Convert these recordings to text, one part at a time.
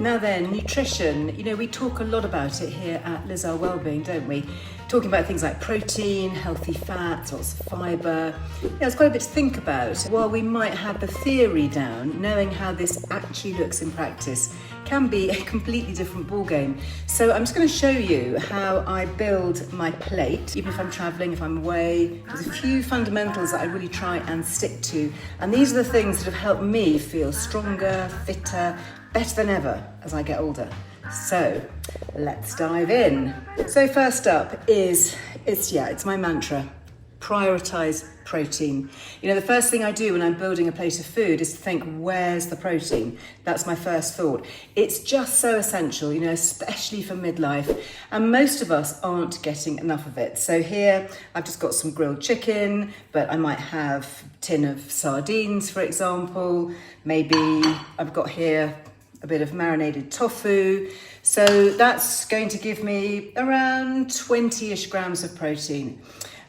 Now then, nutrition. You know, we talk a lot about it here at Earle Wellbeing, don't we? Talking about things like protein, healthy fats, lots of fibre. It's quite a bit to think about. While we might have the theory down, knowing how this actually looks in practice can be a completely different ballgame. So I'm just going to show you how I build my plate, even if I'm travelling, if I'm away. There's a few fundamentals that I really try and stick to. And these are the things that have helped me feel stronger, fitter, better than ever as I get older. So let's dive in. So first up is, it's my mantra, prioritize protein. You know, the first thing I do when I'm building a plate of food is to think, where's the protein? That's my first thought. It's just so essential, you know, especially for midlife. And most of us aren't getting enough of it. So here I've just got some grilled chicken, but I might have a tin of sardines, for example. Maybe I've got here a bit of marinated tofu. So that's going to give me around 20-ish grams of protein.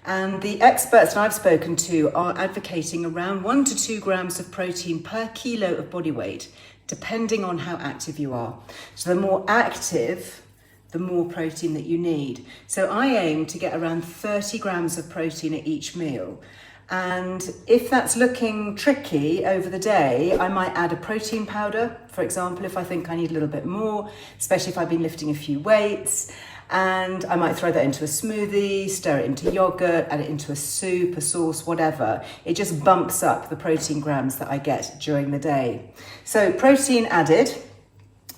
And the experts that I've spoken to are advocating around 1 to 2 grams of protein per kilo of body weight, depending on how active you are. So the more active, the more protein that you need. So I aim to get around 30 grams of protein at each meal. And if that's looking tricky over the day, I might add a protein powder, for example, if I think I need a little bit more, especially if I've been lifting a few weights. And I might throw that into a smoothie, stir it into yogurt, add it into a soup, a sauce, whatever. It just bumps up the protein grams that I get during the day. So protein added.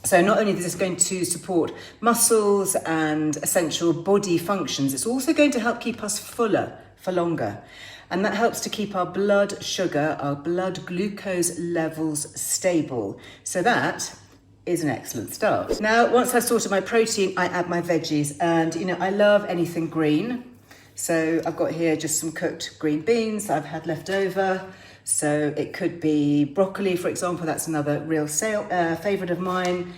So not only is this going to support muscles and essential body functions, it's also going to help keep us fuller for longer. And that helps to keep our blood sugar, our blood glucose levels stable. So that is an excellent start. Now, once I've sorted my protein, I add my veggies. And, you know, I love anything green. So I've got here just some cooked green beans that I've had left over. So it could be broccoli, for example. That's another real favourite of mine.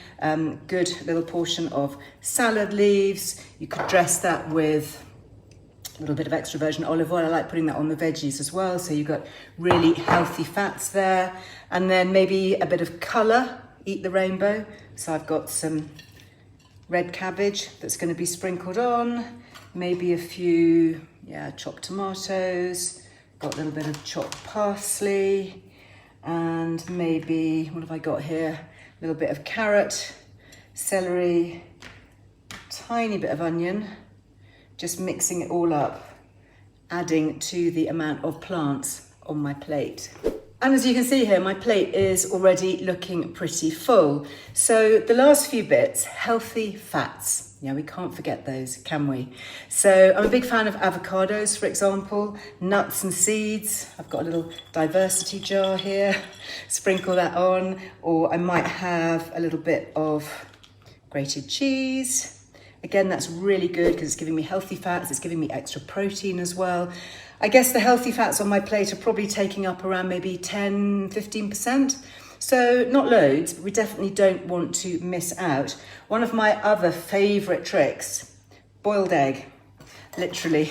Good little portion of salad leaves. You could dress that with a little bit of extra virgin olive oil. I like putting that on the veggies as well. So you've got really healthy fats there. And then maybe a bit of colour, eat the rainbow. So I've got some red cabbage that's going to be sprinkled on. Maybe a few, chopped tomatoes. Got a little bit of chopped parsley. And maybe, what have I got here? A little bit of carrot, celery, tiny bit of onion. Just mixing it all up, adding to the amount of plants on my plate. And as you can see here, my plate is already looking pretty full. So the last few bits, healthy fats. Yeah, we can't forget those, can we? So I'm a big fan of avocados, for example, nuts and seeds. I've got a little diversity jar here, sprinkle that on, or I might have a little bit of grated cheese. Again, that's really good because it's giving me healthy fats, it's giving me extra protein as well. I guess the healthy fats on my plate are probably taking up around maybe 10, 15%. So not loads, but we definitely don't want to miss out. One of my other favourite tricks, boiled egg. Literally,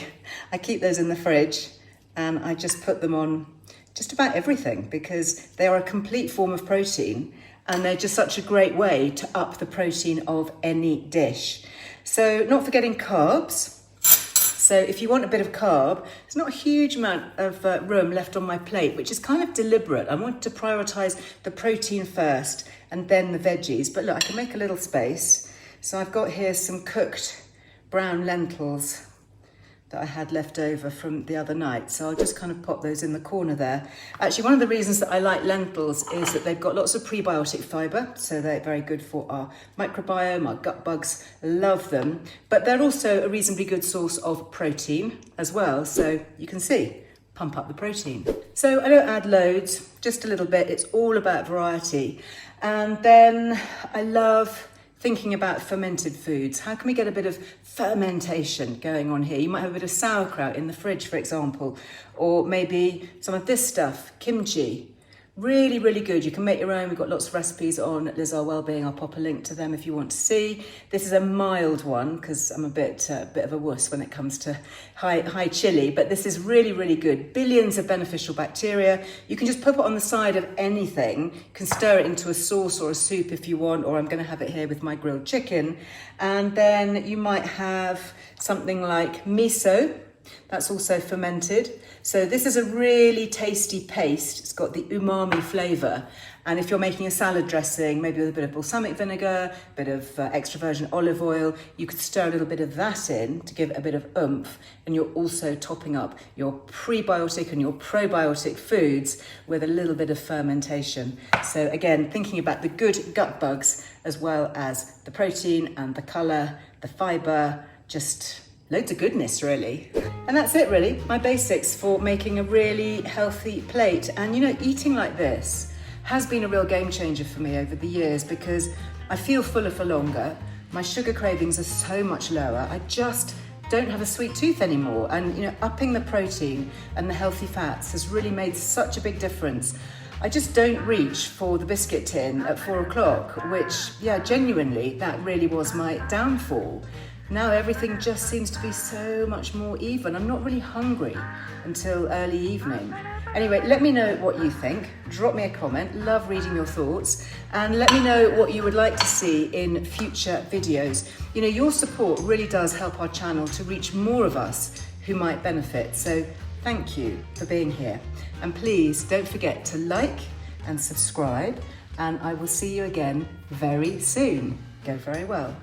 I keep those in the fridge and I just put them on just about everything because they are a complete form of protein and they're just such a great way to up the protein of any dish. So not forgetting carbs. So if you want a bit of carb, there's not a huge amount of room left on my plate, which is kind of deliberate. I want to prioritise the protein first and then the veggies. But look, I can make a little space. So I've got here some cooked brown lentils that I had left over from the other night. So I'll just kind of pop those in the corner there. Actually, one of the reasons that I like lentils is that they've got lots of prebiotic fibre. So they're very good for our microbiome, our gut bugs, love them. But they're also a reasonably good source of protein as well. So you can see, pump up the protein. So I don't add loads, just a little bit. It's all about variety. And then I love thinking about fermented foods. How can we get a bit of fermentation going on here? You might have a bit of sauerkraut in the fridge, for example, or maybe some of this stuff, kimchi, Really, really good. You can make your own. We've got lots of recipes on Earle Wellbeing. I'll pop a link to them if you want to see. This is a mild one because I'm a bit of a wuss when it comes to high chili, but this is really, really good. Billions of beneficial bacteria. You can just pop it on the side of anything. You can stir it into a sauce or a soup if you want, or I'm going to have it here with my grilled chicken. And then you might have something like miso. That's also fermented. So this is a really tasty paste. It's got the umami flavour. And if you're making a salad dressing, maybe with a bit of balsamic vinegar, a bit of extra virgin olive oil, you could stir a little bit of that in to give it a bit of oomph. And you're also topping up your prebiotic and your probiotic foods with a little bit of fermentation. So again, thinking about the good gut bugs as well as the protein and the colour, the fibre, just loads of goodness, really. And that's it, really, my basics for making a really healthy plate. And you know, eating like this has been a real game changer for me over the years because I feel fuller for longer. My sugar cravings are so much lower. I just don't have a sweet tooth anymore. And you know, upping the protein and the healthy fats has really made such a big difference. I just don't reach for the biscuit tin at 4 o'clock, which, yeah, genuinely, that really was my downfall. Now everything just seems to be so much more even. I'm not really hungry until early evening. Anyway, let me know what you think. Drop me a comment. Love reading your thoughts. And let me know what you would like to see in future videos. You know, your support really does help our channel to reach more of us who might benefit. So thank you for being here. And please don't forget to like and subscribe. And I will see you again very soon. Go very well.